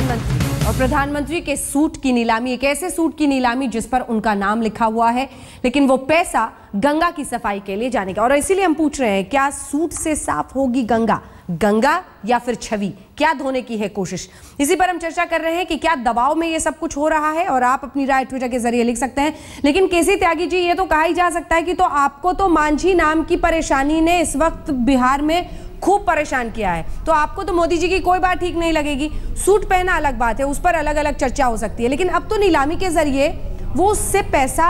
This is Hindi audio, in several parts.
प्रधानमंत्री और प्रधानमंत्री के सूट की नीलामी, एक ऐसे सूट की नीलामी जिस पर उनका नाम लिखा हुआ है, लेकिन वो पैसा गंगा की सफाई के लिए जाने का। और इसीलिए हम पूछ रहे हैं, क्या सूट से साफ होगी गंगा? गंगा या फिर छवि? क्या धोने की है कोशिश? इसी पर हम चर्चा कर रहे हैं कि क्या दबाव में ये सब कुछ हो रहा है, और आप अपनी राय ट्विटर के जरिए लिख सकते हैं। लेकिन केसी त्यागी जी, ये तो कहा ही जा सकता है कि तो आपको तो मांझी नाम की परेशानी ने इस वक्त बिहार में खूब परेशान किया है, तो आपको तो मोदी जी की कोई बात ठीक नहीं लगेगी। सूट पहना अलग बात है, उस पर अलग अलग चर्चा हो सकती है, लेकिन अब तो नीलामी के जरिए वो उससे पैसा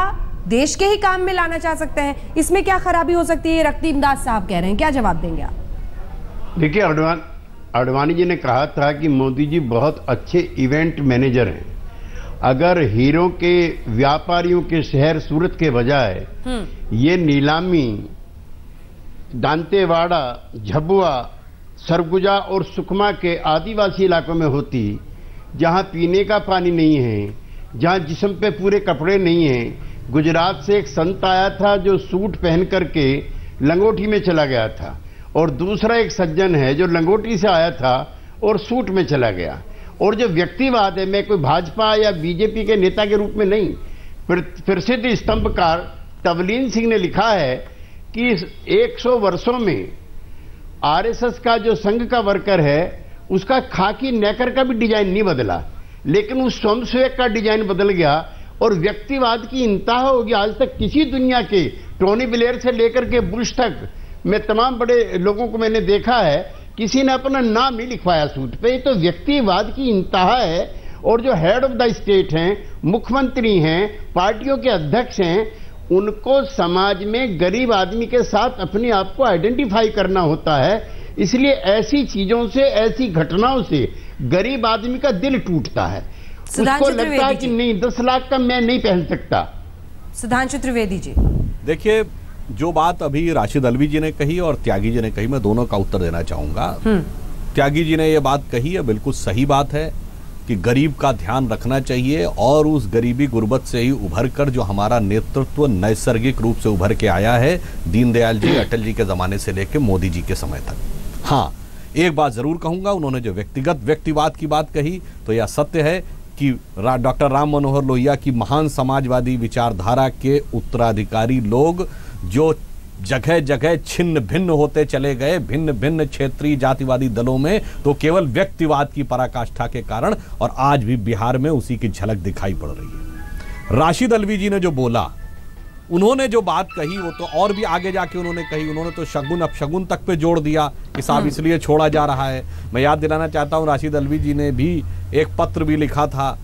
देश के ही काम में लाना चाह सकते हैं। इसमें क्या खराबी हो सकती है? रकीब दास साहब कह रहे हैं, क्या जवाब देंगे आप? देखिए, आडवाणी जी ने कहा था कि मोदी जी बहुत अच्छे इवेंट मैनेजर हैं। अगर हीरो के व्यापारियों के शहर सूरत के बजाय ये नीलामी दांतेवाड़ा, झबुआ, सरगुजा और सुकमा के आदिवासी इलाकों में होती, जहां पीने का पानी नहीं है, जहां जिस्म पे पूरे कपड़े नहीं हैं। गुजरात से एक संत आया था जो सूट पहन करके लंगोटी में चला गया था, और दूसरा एक सज्जन है जो लंगोटी से आया था और सूट में चला गया। और जो व्यक्तिवाद है, मैं कोई भाजपा या बीजेपी के नेता के रूप में नहीं, प्रसिद्ध स्तंभकार तवलीन सिंह ने लिखा है कि 100 वर्षों में आरएसएस का जो संघ का वर्कर है उसका खाकी नेकर का भी डिजाइन नहीं बदला, लेकिन उस स्वयंसेवक का डिजाइन बदल गया। और व्यक्तिवाद की इंतहा होगी। आज तक किसी दुनिया के, टोनी ब्लेयर से लेकर के बुश तक, मैं तमाम बड़े लोगों को मैंने देखा है, किसी ने अपना नाम नहीं लिखवाया सूट पे। तो व्यक्तिवाद की इंतहा है। और जो हेड ऑफ द स्टेट हैं, मुख्यमंत्री हैं, पार्टियों के अध्यक्ष हैं, उनको समाज में गरीब आदमी के साथ अपने आप को आइडेंटिफाई करना होता है। इसलिए ऐसी चीजों से, ऐसी घटनाओं से गरीब आदमी का दिल टूटता है। उसको लगता है कि नहीं, 10 लाख का मैं नहीं पहन सकता। सुधांशु त्रिवेदी जी, देखिए, जो बात अभी राशिद अल्वी जी ने कही और त्यागी जी ने कही, मैं दोनों का उत्तर देना चाहूंगा। त्यागी जी ने यह बात कही है, बिल्कुल सही बात है कि गरीब का ध्यान रखना चाहिए, और उस गरीबी गुर्बत से ही उभर कर जो हमारा नेतृत्व नैसर्गिक रूप से उभर के आया है, दीनदयाल जी, अटल जी के ज़माने से लेकर मोदी जी के समय तक। हाँ, एक बात ज़रूर कहूँगा, उन्होंने जो व्यक्तिवाद की बात कही, तो यह सत्य है कि डॉक्टर राम मनोहर लोहिया की महान समाजवादी विचारधारा के उत्तराधिकारी लोग जो जगह जगह छिन्न भिन्न होते चले गए, भिन्न भिन्न क्षेत्रीय जातिवादी दलों में, तो केवल व्यक्तिवाद की पराकाष्ठा के कारण, और आज भी बिहार में उसी की झलक दिखाई पड़ रही है। राशिद अल्वी जी ने जो बोला, उन्होंने जो बात कही, वो तो और भी आगे जाके उन्होंने कही। उन्होंने तो शगुन अपशगुन तक पे जोड़ दिया कि साहब इसलिए छोड़ा जा रहा है। मैं याद दिलाना चाहता हूँ, राशिद अल्वी जी ने भी एक पत्र भी लिखा था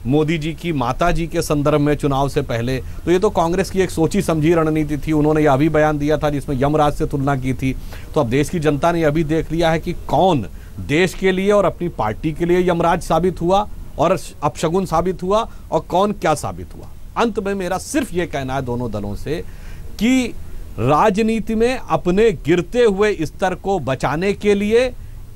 मोदी जी की माता जी के संदर्भ में चुनाव से पहले। तो ये तो कांग्रेस की एक सोची समझी रणनीति थी। उन्होंने यह भी बयान दिया था जिसमें यमराज से तुलना की थी। तो अब देश की जनता ने यह भी देख लिया है कि कौन देश के लिए और अपनी पार्टी के लिए यमराज साबित हुआ और अपशगुन साबित हुआ, और कौन क्या साबित हुआ। अंत में मेरा सिर्फ ये कहना है दोनों दलों से कि राजनीति में अपने गिरते हुए स्तर को बचाने के लिए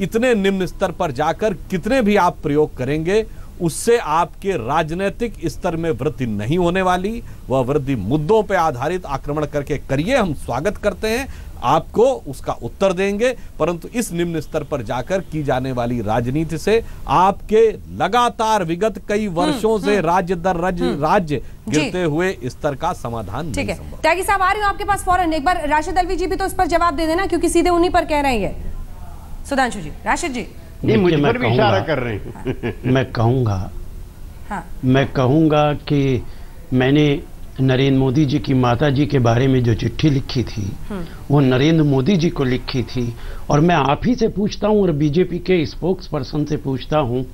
इतने निम्न स्तर पर जाकर कितने भी आप प्रयोग करेंगे, उससे आपके राजनीतिक स्तर में वृद्धि नहीं होने वाली। वह वृद्धि मुद्दों पर आधारित आक्रमण करके करिए, हम स्वागत करते हैं, आपको उसका उत्तर देंगे, परंतु इस निम्न स्तर पर जाकर की जाने वाली राजनीति से आपके लगातार विगत कई वर्षों से राज्य दर राज्य गिरते हुए स्तर का समाधान नहीं संभव। त्यागी साहब, आ रही हूं आपके पास फौरन। एक बार राशिद अल्वी जी भी तो इस पर जवाब दे देना, क्योंकि सीधे उन्हीं पर कह रहे हैं। सुधांशु जी, राशिद जी, नहीं, मुझ पर भी इशारा कर रहे हैं। मैं कहूँगा कि मैंने नरेंद्र मोदी जी की माता जी के बारे में जो चिट्ठी लिखी थी, वो नरेंद्र मोदी जी को लिखी थी। और मैं आप ही से पूछता हूँ और बीजेपी के स्पोक्स पर्सन से पूछता हूँ,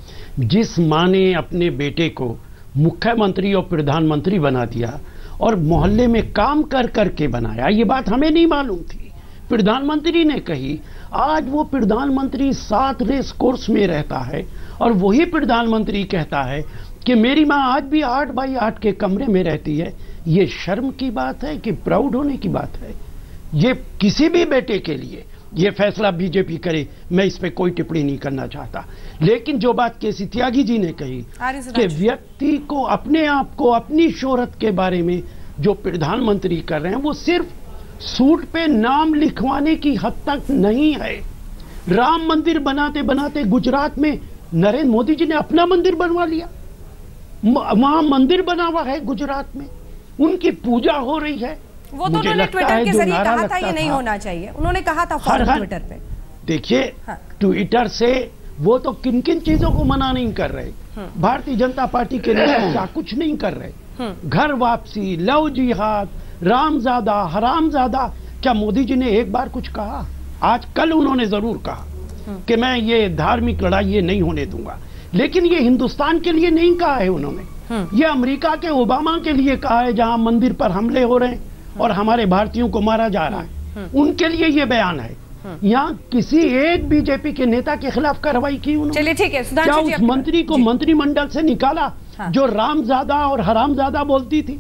जिस माँ ने अपने बेटे को मुख्यमंत्री और प्रधानमंत्री बना दिया और मोहल्ले में काम कर करके बनाया, ये बात हमें नहीं मालूम थी, प्रधानमंत्री ने कही। आज वो प्रधानमंत्री 7 रेस कोर्स में रहता है, और वही प्रधानमंत्री कहता है कि मेरी माँ आज भी 8x8 के कमरे में रहती है। ये शर्म की बात है कि प्राउड होने की बात है? ये किसी भी बेटे के लिए ये फैसला बीजेपी करे, मैं इस पे कोई टिप्पणी नहीं करना चाहता। लेकिन जो बात केसी त्यागी जी ने कही कि व्यक्ति को, अपने आप को, अपनी शोहरत के बारे में जो प्रधानमंत्री कर रहे हैं, वो सिर्फ सूट पे नाम लिखवाने की हद तक नहीं है। राम मंदिर बनाते बनाते गुजरात में नरेंद्र मोदी जी ने अपना मंदिर बनवा लिया, वहां मंदिर बना हुआ है गुजरात में, उनकी पूजा हो रही है। वो तो उन्होंने ट्विटर के जरिए कहा था ये नहीं होना चाहिए, उन्होंने कहा था ट्विटर पे। देखिए ट्विटर से वो तो किन किन चीजों को मना नहीं कर रहे, भारतीय जनता पार्टी के नेता क्या कुछ नहीं कर रहे, घर वापसी, लव जिहाद, रामजादा, हरामजादा, क्या मोदी जी ने एक बार कुछ कहा? आज कल उन्होंने जरूर कहा कि मैं ये धार्मिक लड़ाई ये नहीं होने दूंगा, लेकिन ये हिंदुस्तान के लिए नहीं कहा है उन्होंने, ये अमेरिका के ओबामा के लिए कहा है, जहां मंदिर पर हमले हो रहे हैं और हमारे भारतीयों को मारा जा रहा है, उनके लिए ये बयान है। यहाँ किसी एक बीजेपी के नेता के खिलाफ कार्रवाई की उन्होंने? चलिए ठीक है, क्या उस मंत्री को मंत्रिमंडल से निकाला जो रामजादा और हरामजादा बोलती थी?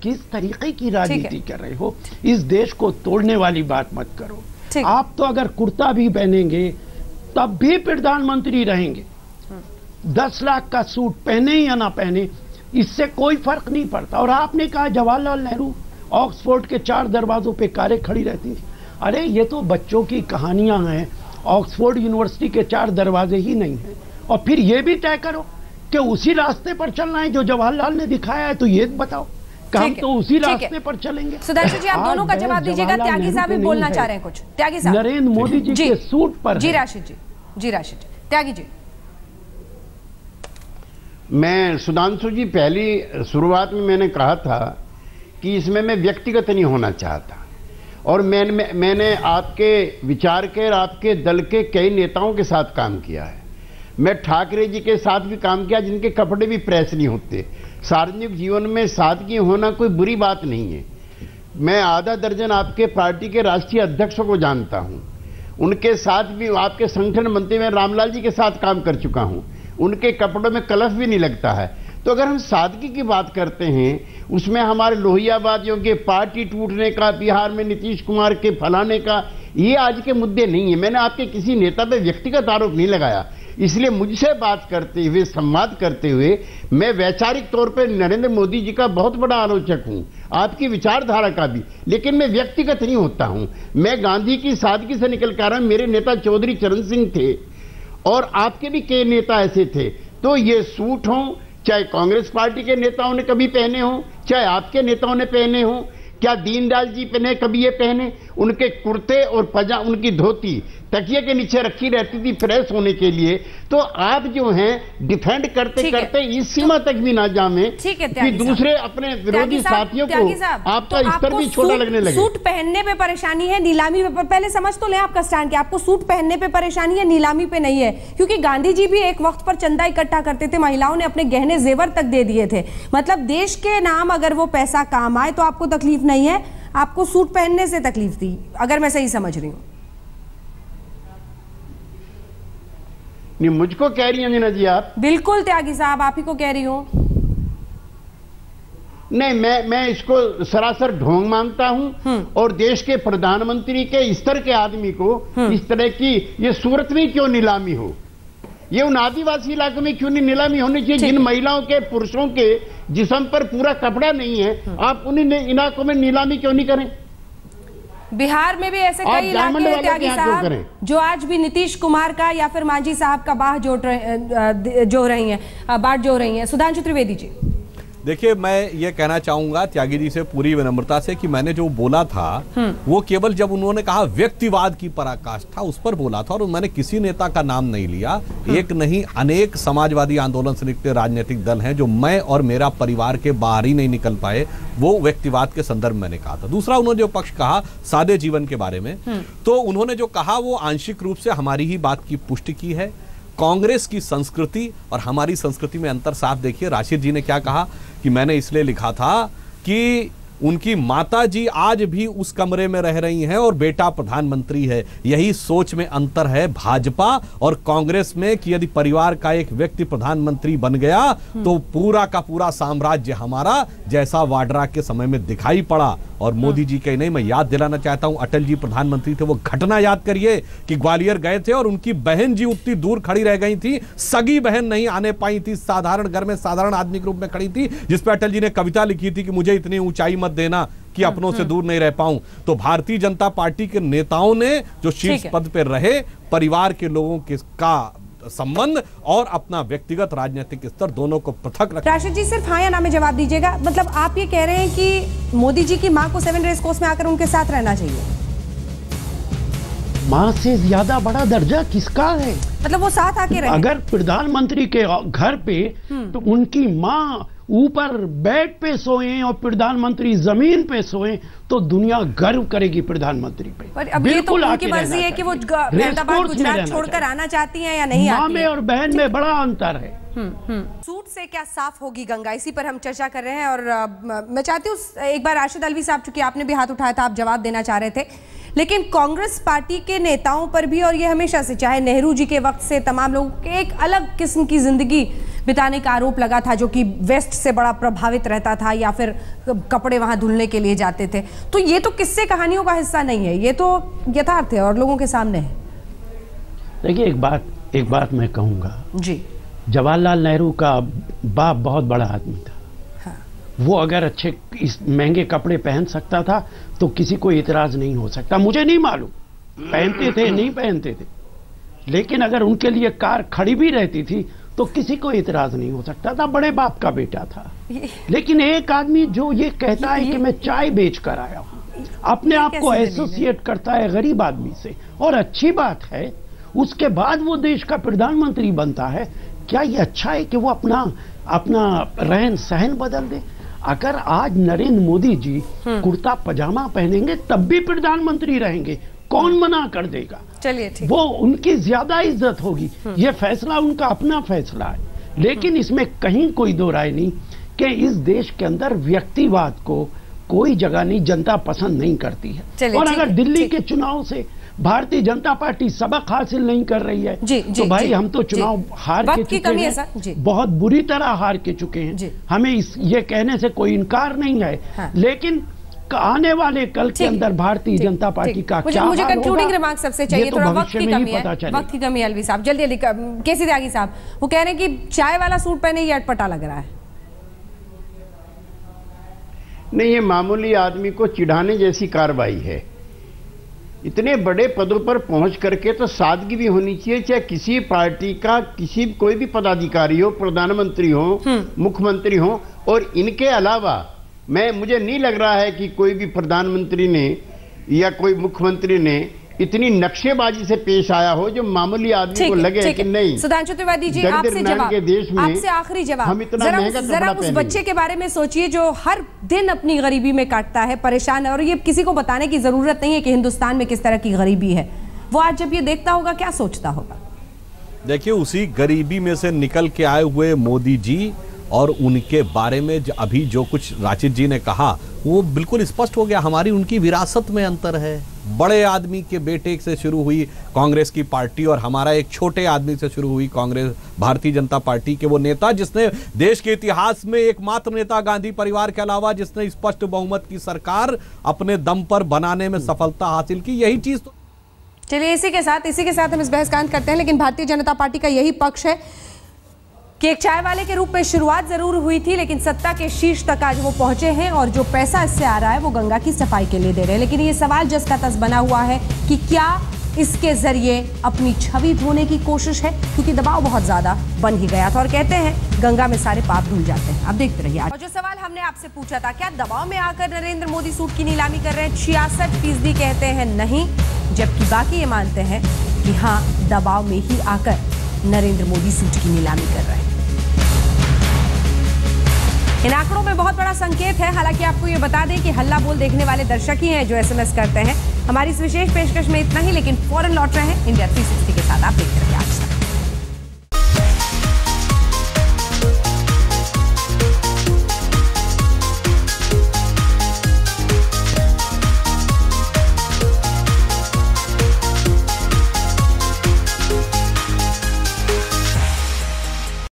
किस तरीके की राजनीति कर रहे हो? इस देश को तोड़ने वाली बात मत करो। आप तो अगर कुर्ता भी पहनेंगे तब भी प्रधानमंत्री रहेंगे, 10 लाख का सूट पहने या ना पहने इससे कोई फर्क नहीं पड़ता। और आपने कहा जवाहरलाल नेहरू ऑक्सफोर्ड के 4 दरवाजों पे कारें खड़ी रहती थी, अरे ये तो बच्चों की कहानियां हैं, ऑक्सफोर्ड यूनिवर्सिटी के 4 दरवाजे ही नहीं हैं। और फिर ये भी तय करो कि उसी रास्ते पर चलना है जो जवाहरलाल ने दिखाया है, तो ये बताओ कि हम तो उसी रास्ते पर चलेंगे। सुधांशु जी, आप दोनों का जवाब दीजिएगा। त्यागी साहब भी बोलना चाह रहे हैं कुछ। त्यागी साहब, नरेंद्र मोदी जी के सूट पर। जी राशिद जी, जी राशिद जी, त्यागी जी। मैं सुधांशु जी, पहली शुरुआत में मैंने कहा था कि इसमें मैं व्यक्तिगत नहीं होना चाहता, और मैंने आपके विचार के और आपके दल के कई नेताओं के साथ काम किया है। मैं ठाकरे जी के साथ भी काम किया, जिनके कपड़े भी प्रेस नहीं होते। सार्वजनिक जीवन में सादगी होना कोई बुरी बात नहीं है। मैं आधा दर्जन आपके पार्टी के राष्ट्रीय अध्यक्षों को जानता हूं, उनके साथ भी, आपके संगठन मंत्री में रामलाल जी के साथ काम कर चुका हूं, उनके कपड़ों में कलफ भी नहीं लगता है। तो अगर हम सादगी की बात करते हैं, उसमें हमारे लोहियावादियों के पार्टी टूटने का, बिहार में नीतीश कुमार के फलाने का, ये आज के मुद्दे नहीं है। मैंने आपके किसी नेता पे व्यक्तिगत आरोप नहीं लगाया, इसलिए मुझसे बात करते हुए, संवाद करते हुए, मैं वैचारिक तौर पर नरेंद्र मोदी जी का बहुत बड़ा आलोचक हूं, आपकी विचारधारा का भी, लेकिन मैं व्यक्तिगत नहीं होता हूं। मैं गांधी की सादगी से निकल कर आ रहा हूं। मेरे नेता चौधरी चरण सिंह थे और आपके भी कई नेता ऐसे थे। तो ये सूट हों, चाहे कांग्रेस पार्टी के नेताओं ने कभी पहने हों, चाहे आपके नेताओं ने पहने हों, क्या दीनदयाल जी पहने कभी ये पहने? उनके कुर्ते और पजामा, उनकी धोती तकिए के नीचे रखी रहती थी प्रेस होने के लिए। तो आप जो हैं डिफेंड करते करते इस सीमा तक भी ना जामे कि दूसरे अपने विरोधी साथियों को आपका स्तर भी छोटा लगने लगे। सूट पहनने पे परेशानी है, नीलामी पे पहले समझ तो लें आपका स्टैंड, कि आपको सूट पहनने पे परेशानी है, नीलामी पे नहीं है। क्योंकि गांधी जी भी एक वक्त पर चंदा इकट्ठा करते थे, महिलाओं ने अपने गहने जेवर तक दे दिए थे। मतलब देश के नाम अगर वो पैसा काम आए तो आपको तकलीफ नहीं है, आपको सूट पहनने से तकलीफ थी, अगर मैं सही समझ रही हूं। नहीं, मुझको कह रही हैं अंजना जी आप? बिल्कुल त्यागी साहब, आप ही को कह रही हूं। नहीं, मैं इसको सरासर ढोंग मानता हूं, और देश के प्रधानमंत्री के स्तर के आदमी को इस तरह की ये सूरत में क्यों नीलामी हो? ये उन आदिवासी इलाकों में क्यों नहीं नीलामी होनी चाहिए जिन महिलाओं के, पुरुषों के जिस्म पर पूरा कपड़ा नहीं है? आप उन्हीं इलाकों में नीलामी क्यों नहीं करें? बिहार में भी ऐसे कई इलाके हैं त्यागी साहब, जो आज भी नीतीश कुमार का या फिर मांझी साहब का बाढ़ जोड़ रही हैं। सुधांशु त्रिवेदी जी, देखिए, मैं ये कहना चाहूंगा त्यागी जी से पूरी विनम्रता से कि मैंने जो बोला था वो केवल जब उन्होंने कहा व्यक्तिवाद की पराकाष्ठा, उस पर बोला था, और मैंने किसी नेता का नाम नहीं लिया। एक नहीं, अनेक समाजवादी आंदोलन से निकले राजनीतिक दल हैं जो मैं और मेरा परिवार के बाहर ही नहीं निकल पाए, वो व्यक्तिवाद के संदर्भ में मैंने कहा था। दूसरा, उन्होंने जो पक्ष कहा सादे जीवन के बारे में, तो उन्होंने जो कहा वो आंशिक रूप से हमारी ही बात की पुष्टि की है। कांग्रेस की संस्कृति और हमारी संस्कृति में अंतर साफ देखिए। राशिद जी ने क्या कहा कि मैंने इसलिए लिखा था कि उनकी माता जी आज भी उस कमरे में रह रही हैं और बेटा प्रधानमंत्री है। यही सोच में अंतर है भाजपा और कांग्रेस में कि यदि परिवार का एक व्यक्ति प्रधानमंत्री बन गया तो पूरा का पूरा साम्राज्य हमारा, जैसा वाड्रा के समय में दिखाई पड़ा। और मोदी जी के नहीं, मैं याद दिलाना चाहता हूं, अटल जी प्रधानमंत्री थे, वो घटना याद करिए कि ग्वालियर गए थे और उनकी बहन जी उतनी दूर खड़ी रह गई थी, सगी बहन नहीं आने पाई थी, साधारण घर में साधारण आदमी के रूप में खड़ी थी, जिस पर अटल जी ने कविता लिखी थी कि मुझे इतनी ऊंचाई मत देना कि अपनों से दूर नहीं रह पाऊं। तो भारतीय जनता पार्टी के नेताओं ने जो शीर्ष पद पर रहे, परिवार के लोगों के का संबंध और अपना व्यक्तिगत राजनीतिक स्तर दोनों को पृथक रखना। राशिद जी, सिर्फ हाँ या ना में जवाब दीजिएगा। मतलब आप ये कह रहे हैं कि मोदी जी की मां को 7 रेस कोर्स में आकर उनके साथ रहना चाहिए? मां से ज्यादा बड़ा दर्जा किसका है? मतलब वो साथ आके रहे। अगर प्रधानमंत्री के घर पे तो उनकी मां ऊपर बेड पे सोए और प्रधानमंत्री जमीन पे सोए तो दुनिया गर्व करेगी प्रधानमंत्री पे। पर अब ये तो उनकी मर्जी है कि वो अहमदाबाद गुजरात छोड़कर आना चाहती हैं या नहीं आती हैं। मां में और बहन में बड़ा अंतर है। सूट से क्या साफ होगी गंगा, इसी पर हम चर्चा कर रहे हैं। और मैं चाहती हूँ एक बार राशिद अलवी साहब, चूंकि आपने भी हाथ उठाया था, आप जवाब देना चाह रहे थे, लेकिन कांग्रेस पार्टी के नेताओं पर भी, और ये हमेशा से, चाहे नेहरू जी के वक्त से, तमाम लोगों के एक अलग किस्म की जिंदगी बिताने का आरोप लगा था, जो कि वेस्ट से बड़ा प्रभावित रहता था या फिर कपड़े वहां धुलने के लिए जाते थे। तो ये तो किस्से कहानियों का हिस्सा नहीं है, ये तो यथार्थ है और लोगों के सामने है। देखिए, एक बात मैं कहूंगा जी, जवाहरलाल नेहरू का बाप बहुत बड़ा आदमी था। वो अगर अच्छे इस महंगे कपड़े पहन सकता था तो किसी को इतराज नहीं हो सकता। मुझे नहीं मालूम पहनते थे नहीं पहनते थे, लेकिन अगर उनके लिए कार खड़ी भी रहती थी तो किसी को इतराज नहीं हो सकता था। बड़े बाप का बेटा था। लेकिन एक आदमी जो ये कहता है कि मैं चाय बेच कर आया हूं, अपने आप को एसोसिएट करता है गरीब आदमी से, और अच्छी बात है उसके बाद वो देश का प्रधानमंत्री बनता है, क्या ये अच्छा है कि वो अपना रहन सहन बदल दे? अगर आज नरेंद्र मोदी जी कुर्ता पजामा पहनेंगे तब भी प्रधानमंत्री रहेंगे, कौन मना कर देगा? चलिए ठीक, वो उनकी ज्यादा इज्जत होगी। ये फैसला उनका अपना फैसला है, लेकिन इसमें कहीं कोई दो राय नहीं कि इस देश के अंदर व्यक्तिवाद को कोई जगह नहीं, जनता पसंद नहीं करती है। और अगर दिल्ली के चुनाव से भारतीय जनता पार्टी सबक हासिल नहीं कर रही है तो भाई हम तो चुनाव हार के चुके हैं, बहुत बुरी तरह हार के चुके हैं। हमें ये कहने से कोई इनकार नहीं है। हाँ। लेकिन आने वाले कल के अंदर भारतीय जनता पार्टी का क्या मुझे कंक्लूडिंग रिमार्क सबसे चाहिए, थोड़ा वक्त की कमी है, वक्त की कमी है। अलवी साहब जल्दी जल्दी, केसी त्यागी साहब, वो कह रहे हैं कि चाय वाला सूट पहने ये अटपटा लग रहा है। नहीं, ये मामूली आदमी को चिढ़ाने जैसी कार्रवाई है। इतने बड़े पदों पर पहुंच करके तो सादगी भी होनी चाहिए, चाहे किसी पार्टी का कोई भी पदाधिकारी हो, प्रधानमंत्री हो, मुख्यमंत्री हो। और इनके अलावा मुझे नहीं लग रहा है कि कोई भी प्रधानमंत्री ने या कोई मुख्यमंत्री ने इतनी नक्शेबाजी से पेश आया हो जो मामूली आदमी को लगे कि नहीं। सुधांशु त्रिवेदी जी, आपसे जवाब, के देश में आपसे आखिरी जवाब, हम इतना महंगा जरा उस बच्चे के बारे में सोचिए जो हर दिन अपनी गरीबी में काटता है, परेशान है, और ये किसी को बताने की जरूरत नहीं है कि हिंदुस्तान में किस तरह की गरीबी है। वो आज जब ये देखता होगा क्या सोचता होगा? देखिए, उसी गरीबी में से निकल के आए हुए मोदी जी और उनके बारे में अभी जो कुछ राशिद जी ने कहा वो बिल्कुल स्पष्ट हो गया। हमारी उनकी विरासत में अंतर है। बड़े आदमी के बेटे से शुरू हुई कांग्रेस की पार्टी और हमारा एक छोटे आदमी से शुरू हुई कांग्रेस, भारतीय जनता पार्टी के वो नेता जिसने देश के इतिहास में एकमात्र नेता गांधी परिवार के अलावा जिसने स्पष्ट बहुमत की सरकार अपने दम पर बनाने में सफलता हासिल की। यही चीज तो चलिए इसी के साथ हम इस बहस का अंत करते हैं। लेकिन भारतीय जनता पार्टी का यही पक्ष है कि एक चाय वाले के रूप में शुरुआत जरूर हुई थी, लेकिन सत्ता के शीर्ष तक आज वो पहुंचे हैं और जो पैसा इससे आ रहा है वो गंगा की सफाई के लिए दे रहे हैं। लेकिन ये सवाल जस का तस बना हुआ है कि क्या इसके जरिए अपनी छवि धोने की कोशिश है, क्योंकि दबाव बहुत ज्यादा बन ही गया था और कहते हैं गंगा में सारे पाप धुल जाते हैं। अब देखते रहिए। और जो सवाल हमने आपसे पूछा था, क्या दबाव में आकर नरेंद्र मोदी सूट की नीलामी कर रहे हैं, 66% कहते हैं नहीं, जबकि बाकी ये मानते हैं कि हाँ, दबाव में ही आकर नरेंद्र मोदी सूट की नीलामी कर रहे हैं। इन आंकड़ों में बहुत बड़ा संकेत है। हालांकि आपको ये बता दें कि हल्ला बोल देखने वाले दर्शक ही हैं जो एसएमएस करते हैं। हमारी इस विशेष पेशकश में इतना ही, लेकिन फौरन लौट रहे हैं इंडिया 360 के साथ। आप देखते रहिए आज तक।